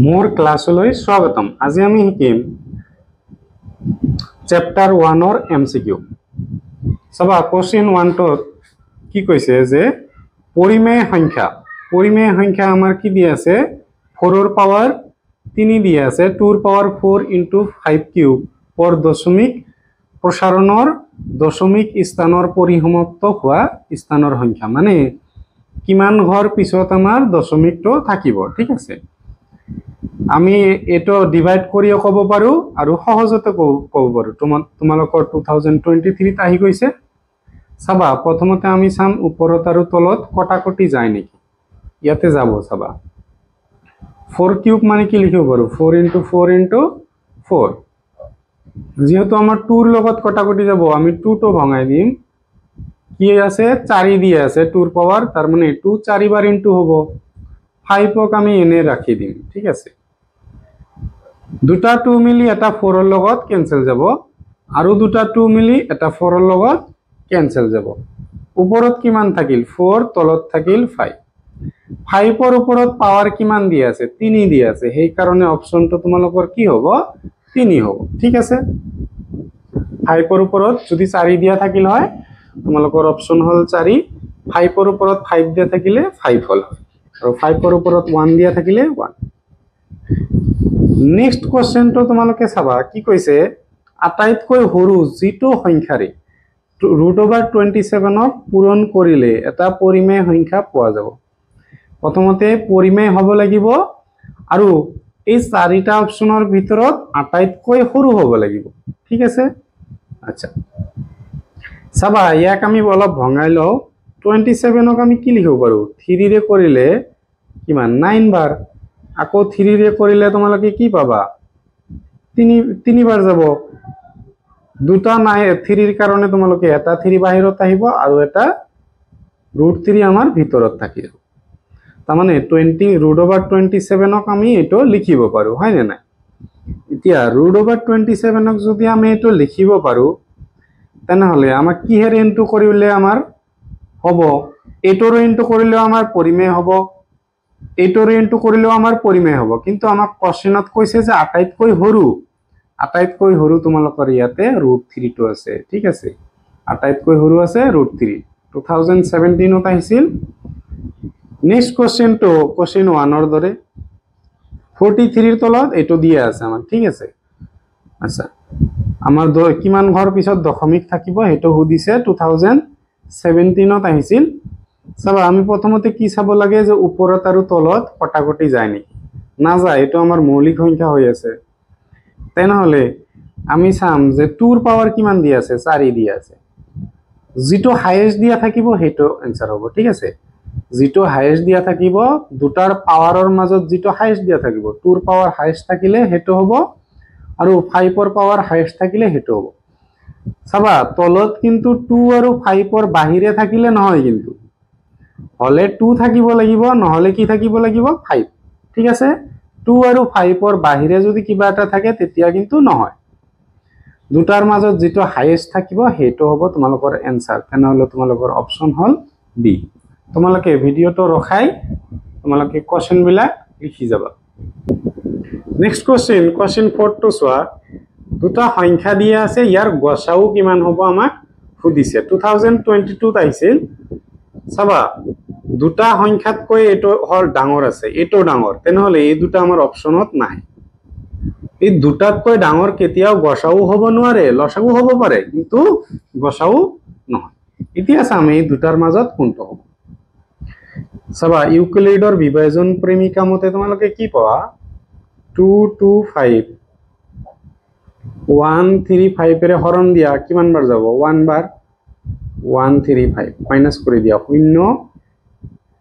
मोर क्लासলৈ स्वागतम। আজি আমি শিকিম চ্যাপ্টার 1 और एमसीक्यू। সবা কোশ্চেন 1 ত কি কৈছে যে পরিমেয় সংখ্যা আমার কি দিয়া আছে 4 এর পাওয়ার 3 দিয়া আছে 2 এর পাওয়ার 4 * 5 কিউব পর দশমিক প্ৰসাৰণৰ দশমিক স্থানৰ পৰিসমাপ্ত হোৱা স্থানৰ সংখ্যা মানে কিমান ঘৰ পিছত আমাৰ দশমিকটো থাকিব। ঠিক আছে, আমি এটো ডিভাইড কৰি ক'ব পাৰো আৰু সহজতে ক'ব পাৰো। তোমালোকৰ 2023 ত আহি গৈছে। চাবা প্ৰথমতে আমি চাম ওপৰত আৰু তলত কটাকটি যায় নেকি। ইয়াতে যাব। চাবা 4 কিউব মানে কি লিখিব পাৰো 4 * 4 * 4। যেহেতু আমার 2 এর লগত কটাকটি যাব আমি 2 তো ভাঙাই দিম। কি আছে 4 দিয়ে আছে 2 এর পাওয়ার, তার মানে 2 4 বার ইনটু হবে 5 ক আমি এনে রাখি দিম। ঠিক আছে, দুটা 2 মিলি এটা 4 এর লগত ক্যান্সেল যাব আৰু দুটা 2 মিলি এটা 4 এৰ লগত ক্যান্সেল যাব। উপৰত কিমান থাকিল 4, তলত থাকিল 5। 5 এৰ উপৰত পাওয়াৰ কিমান দিয়ে আছে 3 দিয়ে আছে, সেই কাৰণে অপশনটো তোমালোকৰ কি হ'ব 3 হ'ব। ঠিক আছে, 5 এৰ উপৰত যদি 4 দিয়া থাকিল হয় তোমালোকৰ অপশন হল 4, 5 এৰ উপৰত 5 দিয়া থাকিলে 5 হল, আৰু 5 এৰ উপৰত 1 দিয়া থাকিলে 1। নেক্সট কোশ্চেনটো তোমালোকে চাবা কি কৈছে আটাইতকৈ সৰু যিটো সংখ্যাৰে √27 পূৰণ কৰিলে এটা পৰিমেয় সংখ্যা পোৱা যাব। প্ৰথমতে পৰিমেয় হ'ব লাগিব আৰু এই চাৰিটা অপশনৰ ভিতৰত আটাইতকৈ সৰু হ'ব লাগিব। ঠিক আছে, আচ্ছা চাবা ইয়াক আমি অলপ ভঙাই লও। 27 ক আমি কি লিখিব পাৰো 3 ৰে কৰিলে কিমান 9 বাৰ, আকৌ 3 ৰে কৰিলে তোমালোকে কি পাবা 3 বাৰ যাব। দুটা নাই 3 এৰ কাৰণে তোমালোকে এটা 3 বাহিৰত আহিব আৰু এটা √3 আমাৰ ভিতৰত থাকিব। তাৰ মানে √27 ক আমি এটো লিখিব পাৰো, হয় না নাই? এতিয়া √27 ক যদি আমি এটো লিখিব পাৰো তেনেহলে আমাক কিহেৰে ইনটু কৰিলে আমাৰ হ'ব, এটোৰ ইনটু কৰিলেও আমাৰ পৰিমেয় হ'ব, এটোৰ ইনটু কৰিলেও আমাৰ পৰিমেয় হ'ব। কিন্তু আমাক কোশ্চেনত কৈছে যে আটাইতকৈ সৰু তোমালোকৰ ইয়াতে √3 টো আছে। ঠিক আছে, আটাইতকৈ সৰু আছে √3। 2017 ত আহিছিল। নেক্সট কোশ্চেন তো কোশ্চেন 1 এর দৰে 43 এর তলত এটো দিয়া আছে আমার। ঠিক আছে, আচ্ছা আমার কিমান ঘর পিছত দশমিক থাকিব হেটো সুধিছে 2017 ত আহিছিল। চাবা আমি প্রথমতে কি চাব লাগে যে ওপৰত আৰু তলত কটাকটি যায় নেকি, না যায়, এটো আমার মৌলিক সংখ্যা হৈ আছে। তেনেহলে আমি চাম যে 2 এর পাওয়ার কিমান দিয়া আছে 4 দিয়া আছে, যেটো হাইয়েস্ট দিয়া থাকিব হেটো आंसर হ'ব। ঠিক আছে, যেটো হাইয়েস্ট দিয়া থাকিব দুটাৰ পাৱাৰৰ মাজত যেটো হাইয়েস্ট দিয়া থাকিব 2 এৰ পাওয়াৰ হাইয়েস্ট থাকিলে হেটো হ'ব আৰু 5 এৰ পাওয়াৰ হাইয়েস্ট থাকিলে হেটো হ'ব। চাবা তলত কিন্তু 2 আৰু 5 এৰ বাহিৰে থাকিলে নহয়, কিন্তু হলে 2 থাকিব লাগিব, নহলে কি থাকিব লাগিব 5। ঠিক আছে, 2 আৰু 5 এৰ বাহিৰে যদি কিবা এটা থাকে তেতিয়া কিন্তু নহয়। দুটাৰ মাজত যেটো হাইয়েস্ট থাকিব হেটো হ'ব তোমালোকৰ आंसर। তেনেহলে তোমালোকৰ অপশন হল বি। তোমালোকে ভিডিওটো ৰখাই তোমালোকে কোশ্চেন বিলাক লিখি যাবা। নেক্সট কোশ্চেন 4 টো চোৱা। দুটা সংখ্যা দিয়া আছে, ইয়াৰ গসাউ কিমান হ'ব আমাক সুধিছে। 2022 ত আহিছিল। চাবা দুটা সংখ্যাতকৈ এটো হল ডাঙৰ আছে, এটো ডাঙৰ, তেনেহলে এই দুটা আমাৰ অপশনত নাই। এই দুটাতকৈ ডাঙৰ কেতিয়াও গসাউ হ'ব নোৱাৰে, লসাগু হ'ব পাৰে কিন্তু গসাউ নহয়। এতিয়া চাম এই দুটাৰ মাজত কোনটো হ'ব। চাবা ইউক্লিডৰ বিভাজন প্ৰেমিকা মতে তোমালোকে কি পাবা 2 2 5 1 3 5 এৰে হৰণ দিয়া কিমান বাৰ যাব 1 বাৰ, 1 3 5 মাইনাস কৰি দিয়া 0।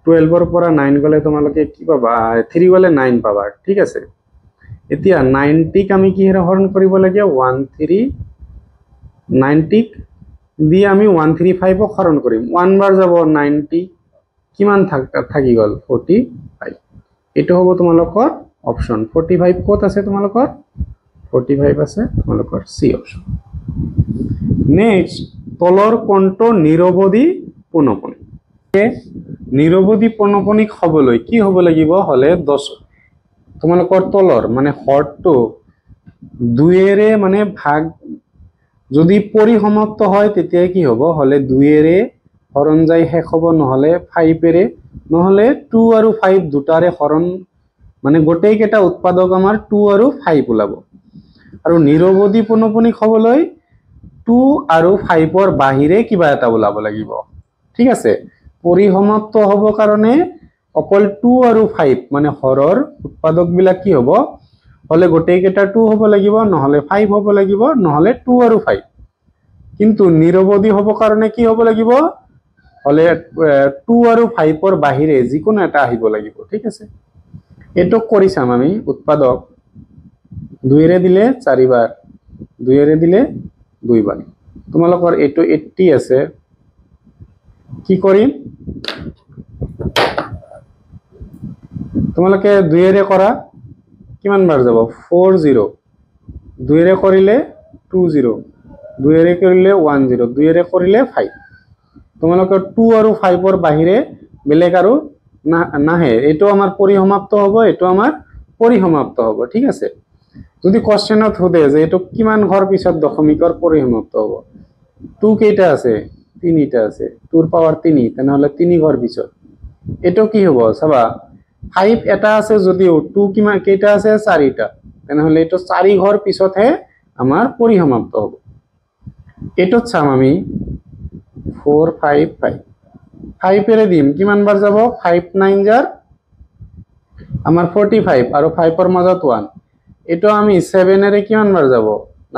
12 এৰ পৰা 9 গলে তোমালোকে কি পাবা 3 গলে 9 পাবা। ঠিক আছে, এতিয়া 90 ক আমি কিহেৰে হৰণ কৰিব লাগে 1 3 90 দি আমি 135 ক হৰণ কৰিম, 1 বাৰ যাব 90 কিমান থাকি গল 45। এটো হ'ব তোমালোকৰ অপশন 45 কত আছে তোমালোকৰ 45 আছে তোমালোকৰ সি অপশন। নেক্সট তলৰ কোনটো নিৰৱধি পৌনঃপুনিক। নিৰৱধি পৌনঃপুনিক হবলৈ কি হ'ব লাগিব হলে তোমালোকৰ তলৰ মানে হৰটো 2 মানে ভাগ যদি পৰিসমাপ্ত হয় তেতিয়া কি হ'ব হলে 2 হৰণ যায় শেষ হ'ব নহলে 5 নহলে 2 আৰু 5 দুটাৰে হৰণ মানে গোটেই কেইটা উৎপাদক আমাৰ 2 আৰু 5 ওলাব আৰু নিৰৱধি পনপনিক হবলৈ 2 আৰু 5ৰ বাহিৰে কিবা এটা ওলাব লাগিব ঠিক আছে পৰিসমাপ্ত হ'ব কাৰণে অকল 2 আৰু 5 মানে হৰৰ উৎপাদক বিলাক কি হ'ব হলে গোটেই কেইটা 2 হ'ব লাগিব নহলে 5 হ'ব লাগিব নহলে 2 আৰু 5 কিন্তু নিৰৱধি হ'ব কাৰণে কি হ'ব লাগিব হলে 2 আৰু 5ৰ বাহিৰে যিকোনো এটা আহিব লাগিব ঠিক আছে এটো কৰি চাম আমি উৎপাদক 2 ৰে দিলে 4 বাৰ 2 ৰে দিলে 2 বাৰ তোমালোকৰ এটো 80 আছে কি কৰিম তোমালোকে 2 ৰে কৰা কিমান বাৰ যাব 40 2 ৰে কৰিলে 20 2 ৰে কৰিলে 10 2 ৰে কৰিলে 5 তোমালোকৰ 2 আৰু 5ৰ বাহিৰে বেলেগ আৰু নাহে এটো আমাৰ পৰিসমাপ্ত হ'ব এটো আমাৰ পৰিসমাপ্ত হ'ব ঠিক আছে যদি কোশ্চেনত হোদে যে এটো কিমান ঘৰ পিছত দশমিকৰ পৰিসমাপ্ত হ'ব 2 কেইটা আছে 3টা আছে 2 ৰ পাৱাৰ 3 তেনেহলে 3 ঘৰ পিছত এটো কি হ'ব চাবা 5 এটা আছে যদিও 2 কিমান কেইটা আছে 4টা তেনেহলে এটো 4 ঘৰ পিছতহে আমাৰ পৰিসমাপ্ত হ'ব এটো চাম আমি 4 5 5 5 এৰে দিম কিমান বাৰ যাব 5 9 জাৰ আমাৰ 45 আৰু 5 ৰ মাজত 1 এটো আমি 7 এৰে কিমান বাৰ যাব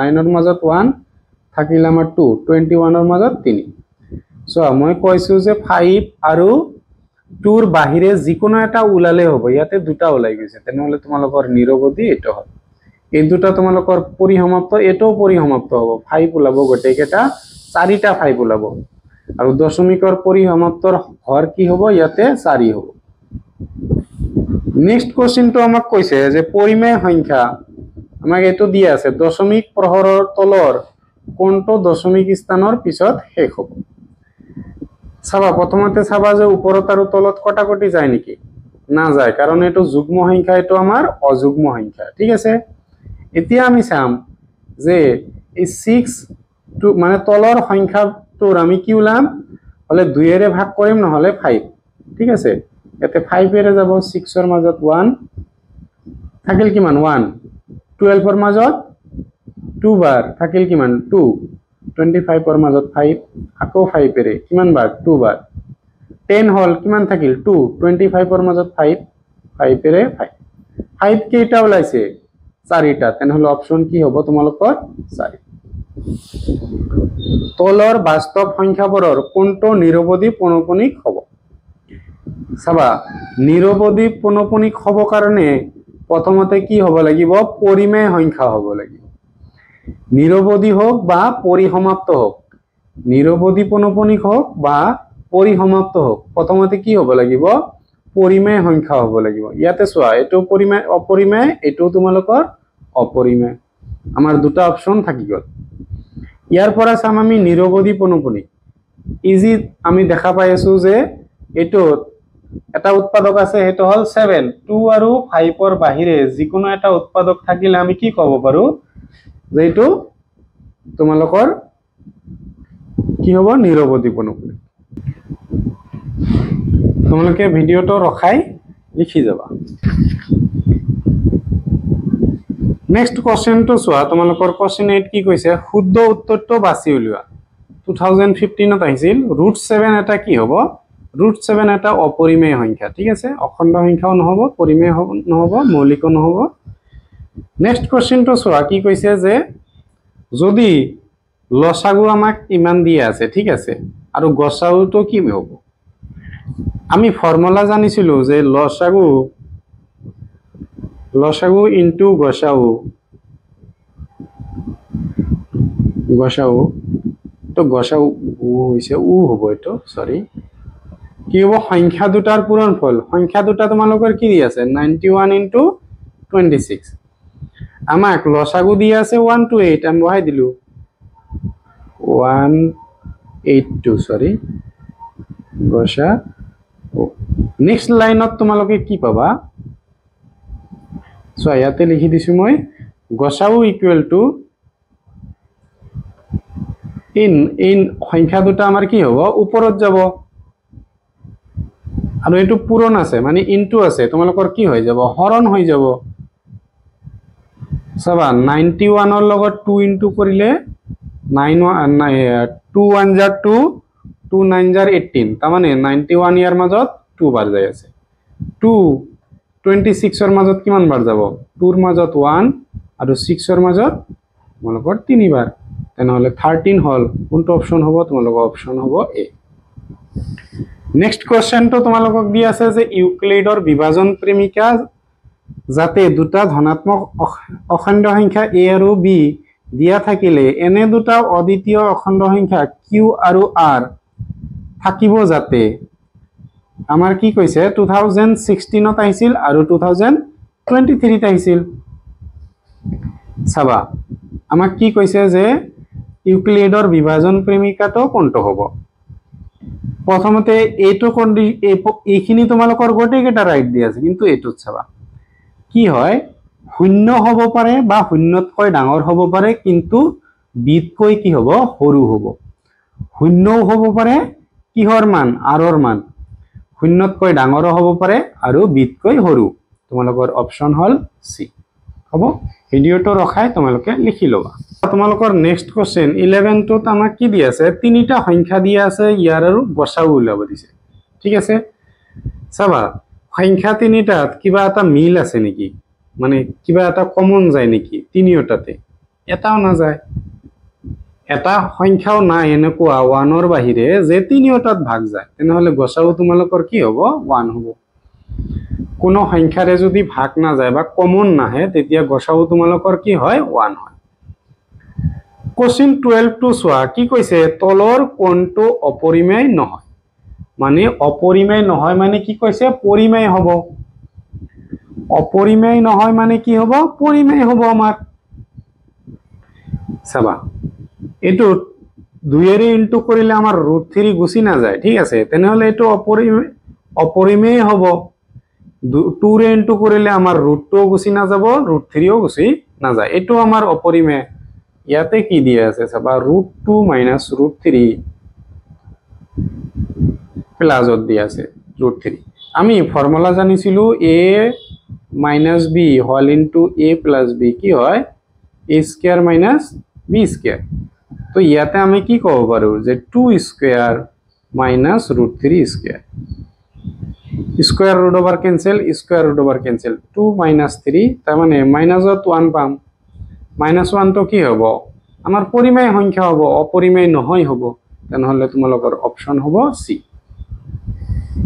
9 ৰ মাজত 1 থাকিল আমাৰ 2 21 ৰ মাজত 3 সো মই কৈছো যে 5 আৰু 2 ৰ বাহিৰে যিকোনো এটা ওলালে হ'ব ইয়াতে দুটা ওলাই গৈছে তেনেহলে তোমালোকৰ নিৰৱধি এটো হয় এই দুটা তোমালোকৰ পৰিসমাপ্ত এটো পৰিসমাপ্ত হ'ব 5 ওলাব গোটেই কেইটা 4টা 5 ওলাব আৰু দশমিকৰ পৰিসমাপ্তৰ হৰ কি হ'ব ইয়াতে 4 হ'ব নেক্সট কোশ্চেনটো আমাক কৈছে যে পৰিমেয় সংখ্যা আমাক এটো দিয়া আছে দশমিক প্ৰহৰৰ তলৰ কোনটো দশমিক স্থানৰ পিছত শেষ হ'ব চাবা প্ৰথমতে চাবা যে ওপৰত আৰু তলত কটাকটি যায় নেকি না যায় কাৰণ এটো যুগ্ম সংখ্যা এটো আমাৰ অযুগ্ম সংখ্যা ঠিক আছে এতিয়া আমি চাম যে এই 6 টু মানে তলৰ সংখ্যাটোৰ আমি কি উলাম হলে 2 এৰে ভাগ কৰিম নহলে 5 ঠিক আছে এতে 5 এৰে যাব 6 ৰ মাজত 1 থাকিল কিমান 1 12 ৰ মাজত 2 বাৰ থাকিল কিমান 2 25 ৰ মাজত 5 আকৌ 5 এৰে কিমান বাৰ 2 বাৰ 10 হল কিমান থাকিল 2 25 ৰ মাজত 5 5 এৰে 5 5 কেইটা ওলাইছে 4টা তেনেহলে অপচন কি হ'ব তোমালোকৰ 4 তলৰ বাস্তৱ সংখ্যাবোৰৰ কোনটো নিৰৱধি পনপনিক হ'ব চাবা নিৰৱধি পনপনিক হ'ব কাৰণে প্ৰথমতে কি হ'ব লাগিব পৰিমেয় সংখ্যা হ'ব লাগিব নিৰৱধি হোক বা পৰিসমাপ্ত হোক নিৰৱধি পনপনিক হোক বা পৰিসমাপ্ত হোক প্ৰথমতে কি হ'ব লাগিব পৰিমেয় সংখ্যা হ'ব লাগিব ইয়াতে চোৱা এটো পৰিমেয় অপৰিমেয় এটো তোমালোকৰ অপৰিমেয় আমাৰ দুটা অপচন থাকি গল ইয়াৰ পৰা চাম আমি নিৰৱধি পনপনিক ইজি আমি দেখা পাই আছো যে এটো এটা উৎপাদক আছে হেটো হল 7 2 আৰু 5 ৰ বাহিৰে যিকোনো এটা উৎপাদক থাকিলে আমি কি ক'ব পাৰো যে এটো তোমালোকৰ কি হ'ব নিৰৱধি পনপনিক তোমালোকে ভিডিওটো ৰখাই লিখি যাবা নেক্সট কোশ্চেনটো চোৱা তোমালোকৰ কোশ্চেন 8 কি কৈছে শুদ্ধ উত্তৰটো বাছি উলিওৱা 2015 ত আহিছিল √7 এটা কি হ'ব √7 এটা অপৰিমেয় সংখ্যা ঠিক আছে অখণ্ড সংখ্যাও নহব পৰিমেয় নহব মৌলিক নহব নেক্সট কোশ্চেনটো চোৱা কি কৈছে যে যদি লসাগু আমাক ইমান দিয়া আছে ঠিক আছে আৰু গসাগুটো কি হ'ব আমি ফৰ্মুলা জানিছিলো যে লসাগু ইনটু গসাগু তো গসাগু হৈছে উ হ'ব এটো সরি কি হ'ব সংখ্যা দুটাৰ পূৰণফল সংখ্যা দুটা তোমালোকৰ কি দি আছে 91 ইনটু 26 আমাক লসাগু দি আছে 1 to 8 আমি বহাই দিলু 182 সরি গসা নেক্সট লাইনত তোমালোকে কি পাবা চোৱা ইয়াতে লিখি দিছো মই গসাউ ইকুৱেল টু ইন সংখ্যা দুটা আমাৰ কি হ'ব ওপৰত যাব আৰু এটো পূৰণ আছে মানে ইনটু আছে তোমালোকৰ কি হৈ যাব হৰণ হৈ যাব চাবা 91 ৰ লগত 2 ইনটু কৰিলে 2 1 jar 2 2 9 jar 18 তাৰ মানে 91 ইয়াৰ মাজত 2 বাৰ যায় আছে 2 26 ৰ মাজত কিমান বাৰ যাব 2 ৰ মাজত 1 আৰু 6 ৰ মাজত তোমালোকৰ 3 বাৰ তেনেহলে 13 হল কোনটো অপচন হ'ব তোমালোকৰ অপচন হ'ব এ নেক্সট কোৱেশ্চন তো তোমালোকক দি আছে যে ইউক্লিডৰ বিভাজন প্ৰেমিকা যাতে দুটা ধনাত্মক অখণ্ড সংখ্যা a আৰু b দিয়া থাকিলে এনে দুটা অদ্বিতীয় অখণ্ড সংখ্যা q আৰু r থাকিব যাতে আমাৰ কি কৈছে 2016 ত আহিছিল আৰু 2023 ত আহিছিল চাবা আমাক কি কৈছে যে ইউক্লিডৰ বিভাজন প্ৰেমিকাটো কোনটো হ'ব প্ৰথমতে এইটো এইখিনি তোমালোকৰ গোটেইকেইটা ৰাইট দি আছে কিন্তু এইটোত চাবা কি হয় শূন্য হ'ব পাৰে বা শূন্যতকৈ ডাঙৰ হ'ব পাৰে কিন্তু বিতকৈ কি হ'ব সৰু হ'ব শূন্যও হ'ব পাৰে কিহৰ মান আৰৰ মান শূন্যতকৈ ডাঙৰ হ'ব পাৰে আৰু বিতকৈ সৰু তোমালোকৰ অপচন হল সি হ'ব ভিডিওটো ৰখাই তোমালোকে লিখি লবা তোমালোকৰ নেক্সট কোৱেশ্চন 11 টোত আমাক কি দি আছে তিনিটা সংখ্যা দি আছে ইয়াৰ আৰু গসাউ উলাব দিছে ঠিক আছে চাবা সংখ্যা তিনিটাত কিবা এটা মিল আছে নেকি মানে কিবা এটা কমন যায় নেকি তিনিওটাতে এটাও না যায় এটা সংখ্যাও নাই এনেকুৱা 1 ৰ বাহিৰে যে তিনিওটাত ভাগ যায় তেনেহলে গসাউ তোমালোকৰ কি হ'ব 1 হ'ব কোনো সংখ্যাৰে যদি ভাগ না যায় বা কমন নাহে তেতিয়া গসাউ তোমালোকৰ কি হয় 1 হয় কোশ্চেন 12 টু সোয়া কি কৈছে তলৰ কোনটো অপৰিমেয় নহয় মানে অপৰিমেয় নহয় মানে কি কৈছে পৰিমেয় হ'ব অপৰিমেয় নহয় মানে কি হ'ব পৰিমেয় হ'ব আমাৰ চাবা এটো 2 এৰে ইনটু কৰিলে আমাৰ √3 গুছি না যায় ঠিক আছে তেনেহলে এটো অপৰিমেয় হ'ব 2 ৰে ইনটু কৰিলে আমাৰ √2 গুছি না যাব √3 গুছি না যায় এটো আমাৰ অপৰিমেয় ইয়াতে কি দিয়া আছে চাবা √2 - √3 প্লাসত দিয়া আছে √3 আমি ফর্মুলা জানিছিলো a - b whole into a + b কি হয় a স্কয়ার - b স্কয়ার তো ইয়াতে আমি কি কব পাৰো যে 2 square - √3 square square root over cancel 2 - 3 তাৰ মানে মাইনাসত 1 পাম -1 তো কি হ'ব আমাৰ পৰিমেয় সংখ্যা হ'ব অপৰিমেয় নহয় হ'ব তেনেহলে তোমালোকৰ অপচন হ'ব সি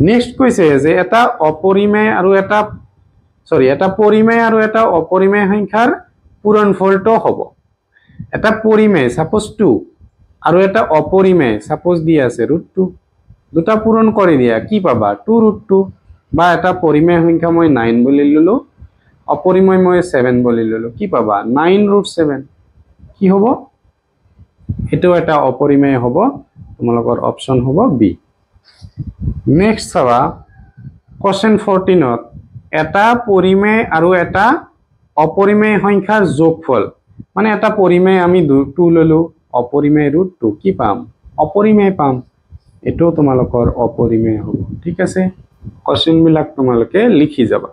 নেক্সট কৈছে যে এটা অপৰিমেয় আৰু এটা পৰিমেয় আৰু এটা অপৰিমেয় সংখ্যাৰ পূৰণফলটো হ'ব এটা পৰিমেয় সাপোজ 2 আৰু এটা অপৰিমেয় সাপোজ দি আছে √2 দুটা পূৰণ কৰি দিয়া কি পাবা 2√2 বা এটা পৰিমেয় সংখ্যা মই 9 বুলি ললো অপৰিমেয় মই 7 বুলি ললো কি পাবা 9√7 কি হ'ব এটো এটা অপৰিমেয় হ'ব তোমালোকৰ অপচন হ'ব বি নেক্সট চাবা কোশ্চেন 14 ত এটা পৰিমেয় আৰু এটা অপৰিমেয় সংখ্যাৰ যোগফল মানে এটা পৰিমেয় আমি 2 ললো অপৰিমেয় √2 কি পাম অপৰিমেয় পাম এটো তোমালোকৰ অপৰিমেয় হ'ব ঠিক আছে কোশ্চেন বিলাক তোমালোকে লিখি যাবা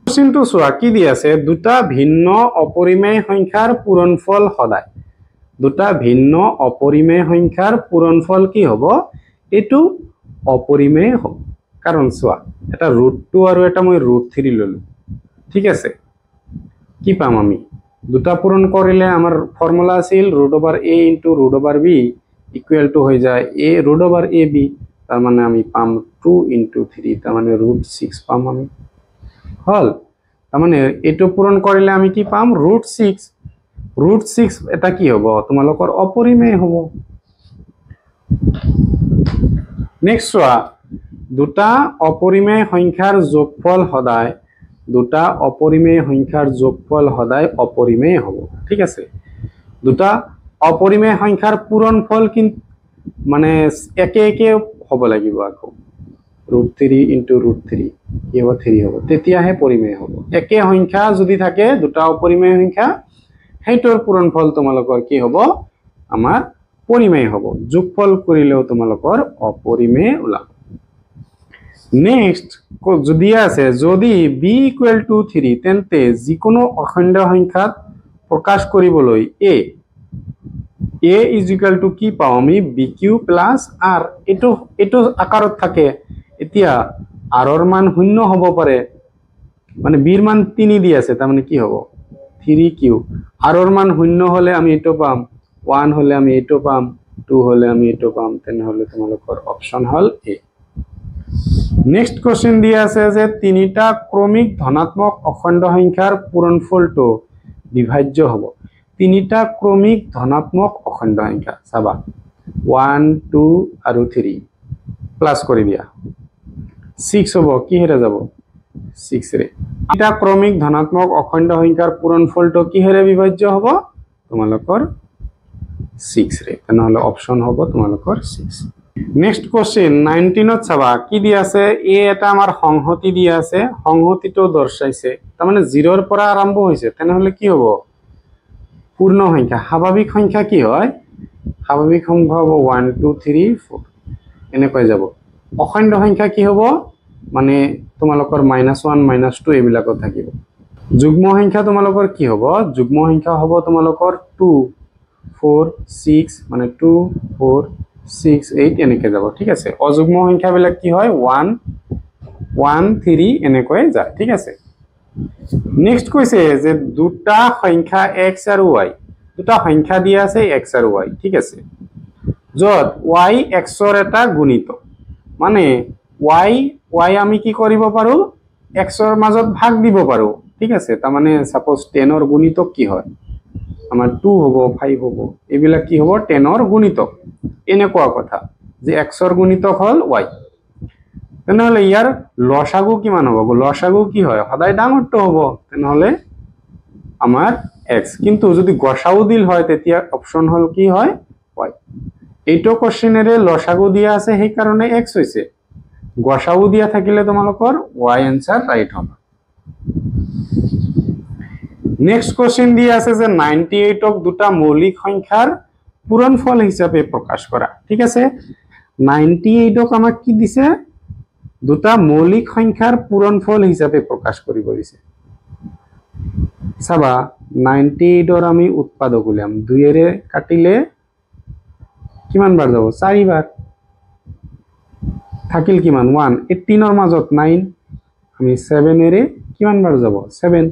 কোশ্চেনটো চোৱা কি দি আছে দুটা ভিন্ন অপৰিমেয় সংখ্যাৰ পূৰণফল সদায় দুটা ভিন্ন অপৰিমেয় সংখ্যাৰ পূৰণফল কি হ'ব এটো অপৰিমেয় হ'ব কাৰণ চোৱা এটা √2 আৰু এটা মই √3 ললো ঠিক আছে কি পাম আমি দুটা পূৰণ কৰিলে আমাৰ ফৰ্মুলা আছিল √a * √b ইকুৱেল টু হৈ যায় a √ab তাৰ মানে আমি পাম 2 * 3 তাৰ মানে √6 পাম আমি হল তাৰ মানে এটো পূৰণ কৰিলে আমি কি পাম √6 এটা কি হ'ব তোমালোকৰ অপৰিমেয় হ'ব নেক্সট চোৱা দুটা অপৰিমেয় সংখ্যাৰ যোগফল সদায় অপৰিমেয় হ'ব ঠিক আছে দুটা অপৰিমেয় সংখ্যাৰ পূৰণফল কিন্তু মানে একে হ'ব লাগিব আকৌ √3 ইনটু √3 কি হ'ব 3 হ'ব তেতিয়াহে পৰিমেয় হ'ব একে সংখ্যা যদি থাকে দুটা অপৰিমেয় সংখ্যা হেইটোৰ পূৰণফল তোমালোকৰ কি হ'ব আমাৰ পৰিমেয় হ'ব যোগফল কৰিলেও তোমালোকৰ অপৰিমেয় ওলাব নেক্সট যদি আছে যদি b = 3 তেন্তে যিকোনো অখণ্ড সংখ্যাত প্ৰকাশ কৰিবলৈ a = কি পাও আমি bq + r এটো আকাৰত থাকে এতিয়া r ৰ মান 0 হ'ব পাৰে মানে b ৰ মান 3 দি আছে তাৰ মানে কি হ'ব 3q r ৰ মান 0 হলে আমি এটো পাম 1 হলে আমি এটো পাম 2 হলে আমি এটো পাম তেনেহলে তোমালোকৰ option hall a next question দিয়া আছে যে তিনিটা ক্ৰমিক ধনাত্মক অখণ্ড সংখ্যাৰ পূৰণফলটো বিভাজ্য হ'ব তিনিটা ক্ৰমিক ধনাত্মক অখণ্ড সংখ্যা চাবা 1 2 আৰু 3 প্লাস কৰি দিয়া 6 হ'ব কি হেৰে যাব 6 ৰে তিনিটা ক্ৰমিক ধনাত্মক অখণ্ড সংখ্যাৰ পূৰণফলটো কি হেৰে বিভাজ্য হ'ব তোমালোকৰ 6 ৰে তেনেহলে অপচন হ'ব তোমালোকৰ 6 নেক্সট কোশ্চেন 19 ত চাবা কি দি আছে এ এটা আমাৰ সংহতি দি আছে সংহতিটো দৰ্শাইছে তাৰ মানে 0 ৰ পৰা আৰম্ভ হৈছে তেনেহলে কি হ'ব পূৰ্ণ সংখ্যা স্বাভাৱিক সংখ্যা কি হয় স্বাভাৱিক সংখ্যা হ'ব 1 2 3 4 এনেকৈ যাব অখণ্ড সংখ্যা কি হ'ব মানে তোমালোকৰ -1 -2 এবিলাকত থাকিব যুগ্ম সংখ্যা তোমালোকৰ কি হ'ব যুগ্ম সংখ্যা হ'ব তোমালোকৰ 2 4 6 মানে 2 4 6 8 এনেকৈ যাব ঠিক আছে অযুগ্ম সংখ্যা বিলাক কি হয় 1 1 3 এনেকৈ যায় ঠিক আছে নেক্সট কৈছে যে দুটা সংখ্যা x আৰু y দুটা সংখ্যা দিয়া আছে x আৰু y ঠিক আছে যত y x ৰ এটা গুণিত মানে y আমি কি কৰিব পাৰো x ৰ মাজত ভাগ দিব পাৰো ঠিক আছে তাৰ মানে সাপোজ 10 ৰ গুণিতক কি হয় আমাৰ 2 হ'ব 5 হ'ব এবিলা কি হ'ব 10 ৰ গুণিতক এনেকুৱা কথা যে x ৰ গুণিতক হল y তেনেহলে ইয়াৰ লসাগু কিমান হ'ব লসাগু কি হয় সদায় ডাঙৰটো হ'ব তেনেহলে আমাৰ x কিন্তু যদি গসাগু দিল হয় তেতিয়া অপচন হল কি হয় y এইটো কোশ্চেনৰে লসাগু দিয়া আছে সেই কাৰণে x হৈছে গসাগু দিয়া থাকিলে তোমালোকৰ y आंसर ৰাইট হ'ব নেক্সট কোশ্চেন দিয়া আছে যে 98 ক দুটা মৌলিক সংখ্যাৰ পূৰণফল হিচাপে প্ৰকাশ কৰা ঠিক আছে 98 ক আমাক কি দিছে দুটা মৌলিক সংখ্যাৰ পূৰণফল হিচাপে প্ৰকাশ কৰিব দিছে চাবা 98 ৰ আমি উৎপাদক উলিয়াম 2 ৰে কাটিলে কিমান বাৰ যাব 4 বাৰ থাকিল কিমান 1 18 ৰ মাজত 9 আমি 7 ৰে কিমান বাৰ যাব 7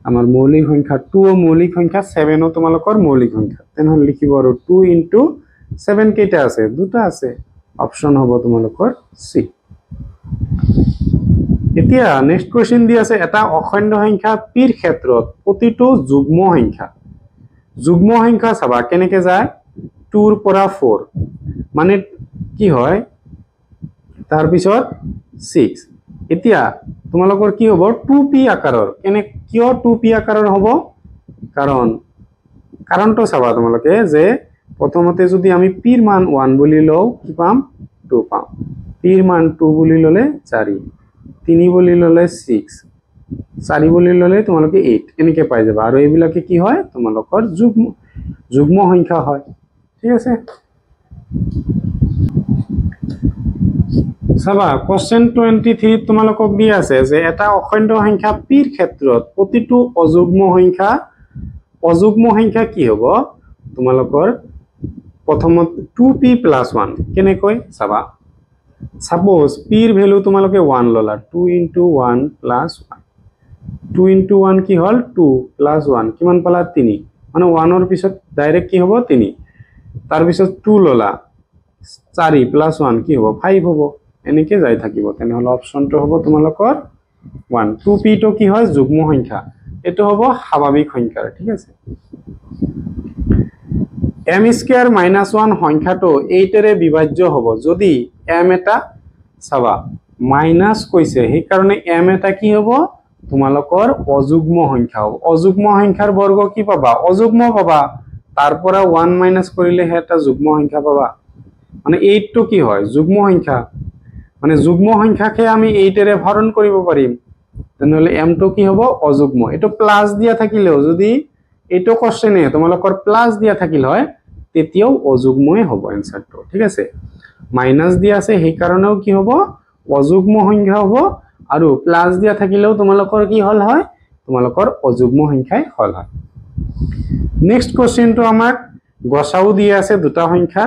আমাৰ মৌলিক সংখ্যা 2 মৌলিক সংখ্যা 7 ও তোমালোকৰ মৌলিক সংখ্যা তেনেহলে লিখিব আৰু 2 ইনটু 7 কেইটা আছে দুটা আছে অপচন হ'ব তোমালোকৰ সি এতিয়া নেক্সট কোশ্চেন দি আছে এটা অখণ্ড সংখ্যা পিৰ ক্ষেত্ৰত প্ৰতিটো যুগ্ম সংখ্যা চাবা কেনেকৈ যায় 2 ৰ পৰা 4 মানে কি হয় তাৰ পিছত 6 এতিয়া তোমালোকৰ কি হ'ব 2p আকাৰৰ কিয় 2p আকাৰৰ হ'ব কাৰণটো চাবা তোমালোকে যে প্ৰথমতে যদি আমি p ৰ মান 1 বুলি লও কি পাম 2 পাম p ৰ মান 2 বুলি ললে 4 3 বুলি ললে 6 4 বুলি ললে তোমালোকে 8 এনেকৈ পাই যাবা আৰু এইবিলাকে কি হয় তোমালোকৰ যুগ্ম সংখ্যা হয় ঠিক আছে চাবা কোশ্চেন 23 তোমালোকক দি আছে যে এটা অখণ্ড সংখ্যা পিৰ ক্ষেত্ৰত প্ৰতিটো অযুগ্ম সংখ্যা কি হ'ব তোমালোকৰ প্ৰথমত 2p + 1 কেনেকৈ চাবা সাপোজ p ৰ ভ্যালু তোমালোকে 1 ললা 2 * 1 + 1 2 * 1 কি হল 2 + 1 কিমান পালা 3 মানে 1 ৰ পিছত ডাইৰেক্ট কি হ'ব 3 তাৰ পিছত 2 ললা 4 + 1 কি হ'ব 5 হ'ব এনেকৈ যাই থাকিব তেনেহলে অপচনটো হ'ব তোমালোকৰ 1 2p টো কি হয় যুগ্ম সংখ্যা এটো হ'ব স্বাভাৱিক সংখ্যা ঠিক আছে m² - 1 সংখ্যাটো 8 ৰে বিভাজ্য হ'ব যদি m এটা চাবা মাইনাস কৈছে সেই কাৰণে m এটা কি হ'ব তোমালোকৰ অযুগ্ম সংখ্যা হ'ব অযুগ্ম সংখ্যাৰ বৰ্গ কি পাবা অযুগ্ম পাবা তাৰ পৰা 1 মাইনাস কৰিলে এটা যুগ্ম সংখ্যা পাবা মানে 8 টো কি হয় যুগ্ম সংখ্যা মানে যুগ্ম সংখ্যাকে আমি 8 এৰে হৰণ কৰিব পাৰিম তেনেহলে m2 কি হ'ব অযুগ্ম এটো প্লাস দিয়া থাকিলেও যদি এটো কোশ্চেনে তোমালোকৰ প্লাস দিয়া থাকিল হয় তেতিয়াও অযুগ্মই হ'ব এনসাৰটো ঠিক আছে মাইনাস দিয়া আছে সেই কাৰণেও কি হ'ব অযুগ্ম সংখ্যা হ'ব আৰু প্লাস দিয়া থাকিলেও তোমালোকৰ কি হল হয় তোমালোকৰ অযুগ্ম সংখ্যাই হল হয় নেক্সট কোশ্চেনটো আমাক গসাউ দিয়া আছে দুটা সংখ্যা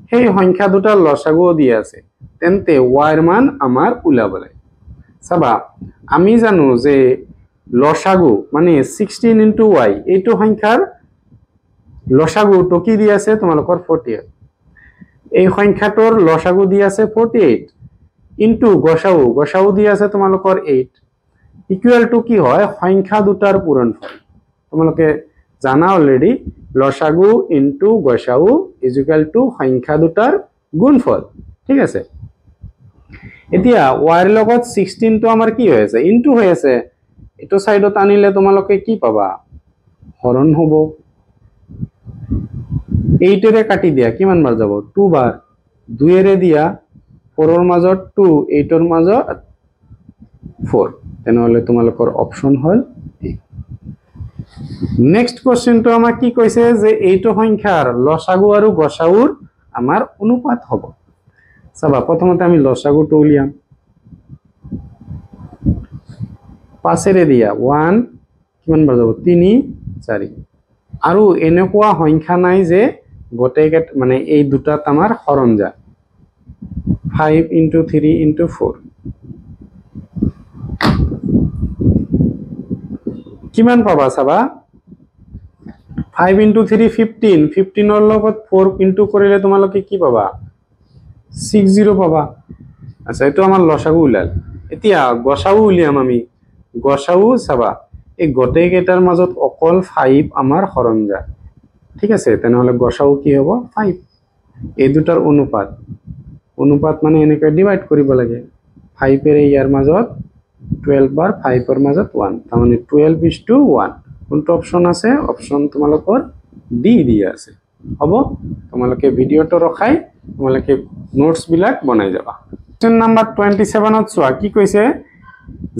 সেই সংখ্যা দুটা লসাগুও দিয়া আছে তেন্তে y এর মান আমার উলাব লাগে চাবা আমি জানো যে লসাগু মানে 16 into y এইটো সংখ্যাৰ লসাগু তো কি দিয়া আছে তোমালোকৰ 48 এই সংখ্যাটোৰ লসাগু দিয়া আছে 48 ইনটু গসাউ গসাউ দিয়া আছে তোমালোকৰ 8 ইকুয়াল টু কি হয় সংখ্যা দুটাৰ পূৰণফল তোমালোকে জানা অলৰেডি লসাগু ইনটু গসাউ ইজ ইকুয়াল টু সংখ্যা দুটাৰ গুণফল ঠিক আছে এতিয়া y এৰ লগত 16 টো আমাৰ কি হৈ আছে ইনটু হৈ আছে এটো সাইডত আনিলে তোমালোকে কি পাবা হৰণ হ'ব 8 এৰে কাটি দিয়া কিমান বাৰ যাব 2 বাৰ 2 এৰে দিয়া 4 এৰ মাজত 2 8 এৰ মাজত 4 তেনেহলে তোমালোকৰ অপচন হল নেক্সট কোশ্চেনটো আমাক কি কৈছে যে এইটো সংখ্যাৰ লসাগু আৰু গসাউৰ আমাৰ অনুপাত হ'ব চাবা প্ৰথমতে আমি লসাগুটো উলিয়াম 5 এৰে দিয়া 1 কিমান বাৰ যাব 3 4 আৰু এনেকুৱা সংখ্যা নাই যে গোটেই মানে এই দুটাত আমাৰ হৰণ যায় 5 into 3 into 4 কিমান পাবা চাবা 5 into 3 15 15 এর লগত 4 ইনটু কৰিলে তোমালোকে কি পাবা 60 পাবা আচ্ছা এটো আমাৰ লসাগু উলাল এতিয়া গসাউ উলিয়াম আমি গসাউ চাবা এই গোটেই কেটাৰ মাজত অকল 5 আমাৰ হৰণ যায় ঠিক আছে তেনেহলে গসাউ কি হ'ব 5 এই দুটাৰ অনুপাত অনুপাত মানে এনেকৈ ডিভাইড কৰিব লাগে 5 এৰ ইয়াৰ মাজত 12 বাৰ 5 এৰ মাজত 1 তাৰ মানে 12:1 কোনটো অপচন আছে অপচন তোমালোকৰ ডি দিয়া আছে হ'ব তোমালোকে ভিডিওটো ৰখাই তোমালোকে নোটস বিলাক বনাই যাবা কোশ্চেন নাম্বাৰ 27 ত চোৱা কি কৈছে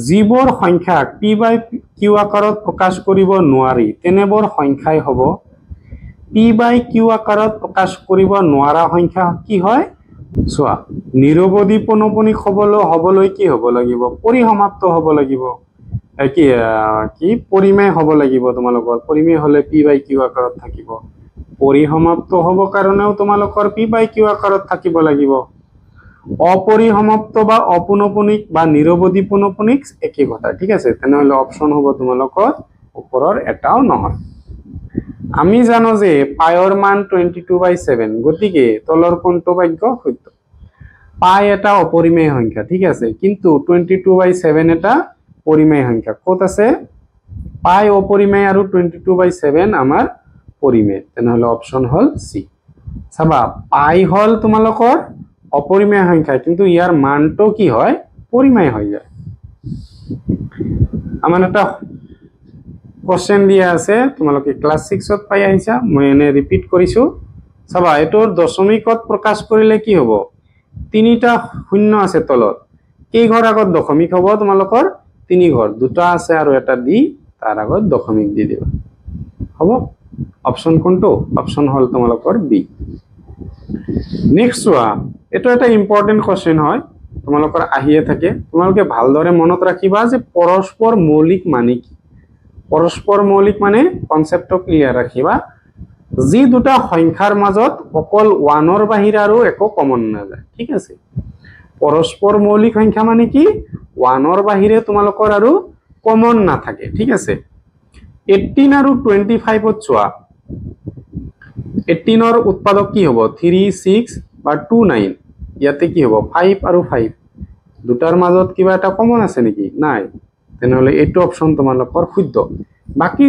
জীবৰ সংখ্যা p বাই q আকাৰত প্ৰকাশ কৰিব নোৱাৰি তেনেবৰ সংখ্যাই হ'ব p বাই q আকাৰত প্ৰকাশ কৰিব নোৱাৰা সংখ্যা কি হয় চোৱা নিৰবধি পনপনিক হবলৈ কি হ'ব লাগিব পৰিসমাপ্ত হ'ব লাগিব কি পৰিমেয় হ'ব লাগিব তোমালোকৰ পৰিমেয় হলে p বাই q আকাৰত থাকিব পৰিসমাপ্ত হ'ব কাৰণেও তোমালোকৰ p বাই q আকাৰত থাকিব লাগিব অপৰিসমাপ্ত বা অপুনপনিক বা নিৰবধি পনপনিক একে কথা ঠিক আছে তেনেহলে অপচন হ'ব তোমালোকৰ ওপৰৰ এটাও নহয় আমি জানো যে পাইৰ মান 22/7 গতিকে তলৰ কোনটো বাক্য সত্য পাই এটা অপৰিমেয় সংখ্যা ঠিক আছে কিন্তু 22/7 এটা পৰিমেয় সংখ্যা কত আছে পাই অপৰিমেয় আৰু 22/7 আমাৰ পৰিমেয় তেনেহলে অপচন হল সি চাবা পাই হল তোমালোকৰ অপরিমেয় সংখ্যা কিন্তু ইয়ার মানটো কি হয় পরিমেয় হৈ যায় আমার এটা কোশ্চেন দিয়া আছে তোমালোকে ক্লাস 6 ত পাই আহিছা মই এনে ৰিপিট কৰিছো চাবা এটোৰ দশমিকত প্ৰকাশ কৰিলে কি হ'ব তিনিটা শূন্য আছে তলত কেই ঘৰ আগত দশমিক হ'ব তোমালোকৰ তিনি ঘৰ দুটা আছে আৰু এটা দি তাৰ আগত দশমিক দি দিবা হ'ব অপচন কোনটো অপচন হল তোমালোকৰ বি নেক্সট ওয়া এটা একটা ইম্পৰ্টেন্ট কোশ্চেন হয় তোমালোকৰ আহিয়ে থাকে তোমালোকে ভালদৰে মনত ৰাখিবা যে পৰস্পৰ মৌলিক মানে কি পৰস্পৰ মৌলিক মানে কনসেপ্টটো ক্লিয়াৰ ৰাখিবা যি দুটা সংখ্যাৰ মাজত অকল 1 ৰ বাহিৰে আৰু একো কমন নাযায় ঠিক আছে পৰস্পৰ মৌলিক সংখ্যা মানে কি 1 ৰ বাহিৰে তোমালোকৰ আৰু কমন না থাকে ঠিক আছে 18 আৰু 25 ত চোৱা 18 ৰ উৎপাদক কি হ'ব 3 6 বা 2 9 ইয়াতে কি হ'ব 5 আৰু 5 দুটাৰ মাজত কিবা এটা কমন আছে নেকি নাই তেনেহলে এইটো অপচন তোমালোকৰ শুদ্ধ বাকি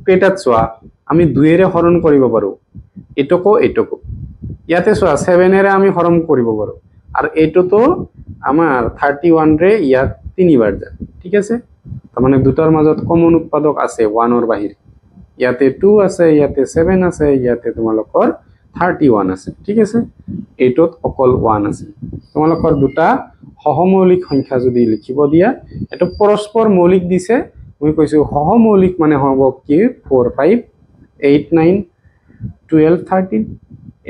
কেইটাত চোৱা আমি 2 এৰে হৰণ কৰিব পাৰো এটকো ইয়াতে চোৱা 7 এৰে আমি হৰণ কৰিব পাৰো আৰু এইটোতো আমাৰ 31 ৰে ইয়াত তিনিবাৰ যায় ঠিক আছে তাৰ মানে দুটাৰ মাজত কমন উৎপাদক আছে 1 ৰ বাহিৰে ইয়াতে 2 আছে ইয়াতে 7 আছে ইয়াতে তোমালোকৰ 31 আছে ঠিক আছে এইটোত অকল 1 আছে তোমালোকৰ দুটা সহমৌলিক সংখ্যা যদি লিখিব দিয়া এটো পৰস্পৰ মৌলিক দিছে মই কৈছো সহমৌলিক মানে হ'ব কি 4 5 8 9 12 13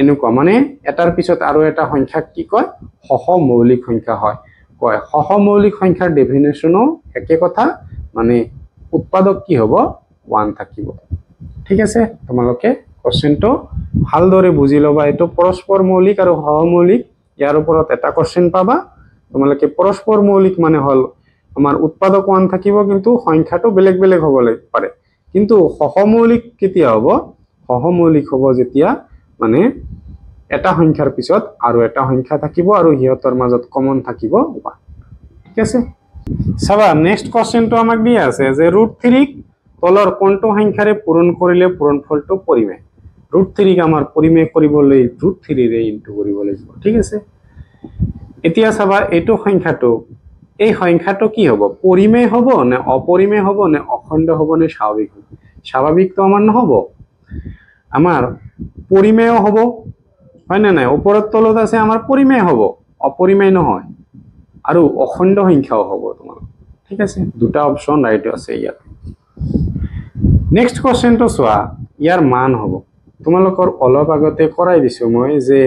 এনেকুৱা মানে এটাৰ পিছত আৰু এটা সংখ্যা কি কয় সহমৌলিক সংখ্যা হয় কয় সহমৌলিক সংখ্যাৰ ডেফিনেশনও একে কথা মানে উৎপাদক কি হ'ব 1 থাকিব ঠিক আছে তোমালোকে কোশ্চেনটো ভালদৰে বুজি লবা এটো পৰস্পৰ মৌলিক আৰু সহমৌলিক ইয়াৰ ওপৰত এটা কোশ্চেন পাবা তোমালোকে পৰস্পৰ মৌলিক মানে হল আমাৰ উৎপাদক 1 থাকিব কিন্তু সংখ্যাটো বেলেগ বেলেগ হ'ব পাৰে কিন্তু সহমৌলিক কেতিয়া হ'ব সহমৌলিক হ'ব যেতিয়া মানে এটা সংখ্যাৰ পিছত আৰু এটা সংখ্যা থাকিব আৰু হিয়তৰ মাজত কমন থাকিব 1 ঠিক আছে চাবা নেক্সট কোশ্চেনটো আমাক দিয়া আছে যে √3 তলৰ কোনটো সংখ্যাৰে পূৰণ কৰিলে পূৰণফলটো পৰিমেয় √3 ক আমাৰ পৰিমেয় কৰিবলৈ √3 ৰে ইনটু কৰিব লাগিব ঠিক আছে এতিয়া চাবা এইটো সংখ্যাটো এই সংখ্যাটো কি হ'ব পৰিমেয় হ'ব নে অপৰিমেয় হ'ব নে অখণ্ড হ'ব নে স্বাভাৱিক হ'ব স্বাভাৱিক তো আমাৰ নহব আমাৰ পৰিমেয় হ'ব হয় না নাই ওপৰত তলত আছে আমাৰ পৰিমেয় হ'ব অপৰিমেয় নহয় আৰু অখণ্ড সংখ্যাও হ'ব তোমাৰ ঠিক আছে দুটা অপচন ৰাইট আছে ইয়াত নেক্সট কোশ্চেনটো চোৱা ইয়াৰ মান হ'ব তোমালোকৰ অলপ আগতে কৰাই দিছো মই যে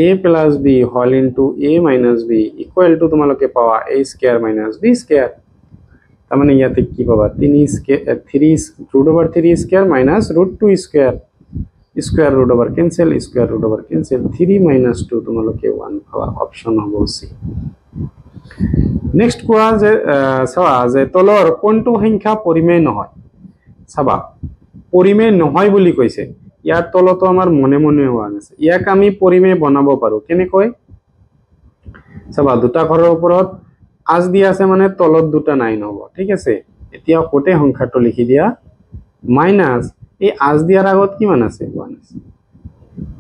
a plus b whole into a minus b equal to তোমালোকে পাওয়া a square minus b square তার মানে ইয়াতে কি পাবা 3 square 3 root over 3 square minus root 2 square square root over cancel 3 minus 2 তোমালোকে 1 পাওয়া অপশন হ'ব c নেক্সট কোৱা যে চাবা যে তলৰ কোনটো সংখ্যা পৰিমেয় নহয় চাবা পৰিমেয় নহয় বুলি কৈছে ইয়াৰ তলতো আমাৰ মনে মনে হোৱা আছে ইয়াক আমি পৰিমেয় বনাব পাৰো কেনেকৈ চাবা দুটা ঘৰৰ ওপৰত আজ দিয়া আছে মানে তলত দুটা 9 হ'ব ঠিক আছে এতিয়া কোটে সংখ্যাটো লিখি দিয়া মাইনাস এই আজ দিয়াৰ আগত কিমান আছে 1 আছে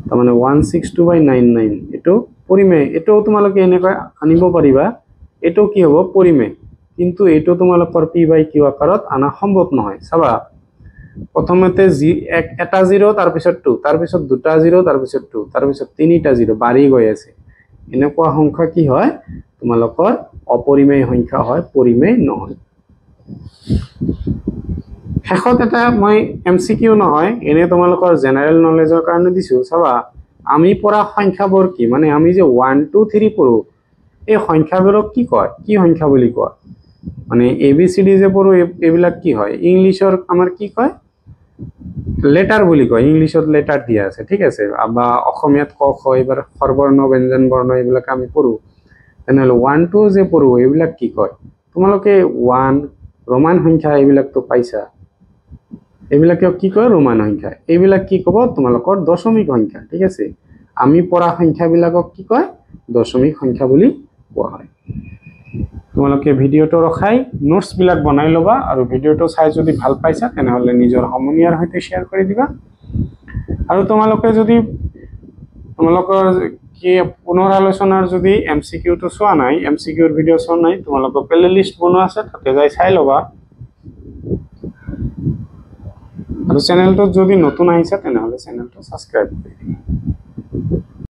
তাৰ মানে 162/99 এটো পৰিমেয় এটো তোমালোকে এনেকৈ আনিব পাৰিবা এটো কি হ'ব পৰিমেয় কিন্তু এটো তোমালোকৰ p/q আকাৰত আনা সম্ভৱ নহয় চাবা প্ৰথমতে এটা 0 তাৰ পিছত 2 তাৰ পিছত দুটা 0 তাৰ পিছত 2 তাৰ পিছত তিনিটা 0 বাঢ়ি গৈ আছে এনেকুৱা সংখ্যা কি হয় তোমালোকৰ অপৰিমেয় সংখ্যা হয় পৰিমেয় নহয় শেষত এটা মই এমসিকিউ নহয় এনে তোমালোকৰ জেনাৰেল নলেজৰ কাৰণে দিছো চাবা আমি পঢ়া সংখ্যাবোৰ কি মানে আমি যে 1 2 3 পঢ়ো এই সংখ্যাবোৰক কি কয় কি সংখ্যা বুলি কয় মানে এবিসিডি যে পঢ়ো এইবিলাক কি হয় ইংলিশৰ আমাৰ কি কয় লেটাৰ বুলি কয় ইংলিশত লেটাৰ দিয়া আছে ঠিক আছে বা অসমীয়াত ক খ এবাৰ স্বৰবৰ্ণ ব্যঞ্জন বৰ্ণ এইবিলাক আমি পঢ়ো তেনেহলে 1 2 যে পঢ়ো এইবিলাক কি কয় তোমালোকে 1 ৰোমান সংখ্যা এইবিলাক তো পাইছা এইবিলাকে কি কয় ৰোমান সংখ্যা এইবিলাক কি কব তোমালোকৰ দশমিক সংখ্যা ঠিক আছে আমি পঢ়া সংখ্যাবিলাকক কি কয় দশমিক সংখ্যা বুলি কোৱা হয় তোমালোকে ভিডিওটো ৰখাই নোটস বিলাক বনাই লবা আৰু ভিডিওটো চাই যদি ভাল পাইছা তেনেহলে নিজৰ সমনীয়াৰ সৈতে শেয়াৰ কৰি দিবা আৰু তোমালোকে যদি তোমালোকৰ কি পুনৰ আলোচনাৰ যদি এমসিকিউ তো চোৱা নাই এমসিকিউৰ ভিডিও চোৱা নাই তোমালোকৰ প্লেলিষ্ট বনোৱা আছে তাতে যাই চাই লবা আৰু চেনেলটো যদি নতুন আহিছে তেনেহলে চেনেলটো সাবস্ক্ৰাইব কৰি দিবা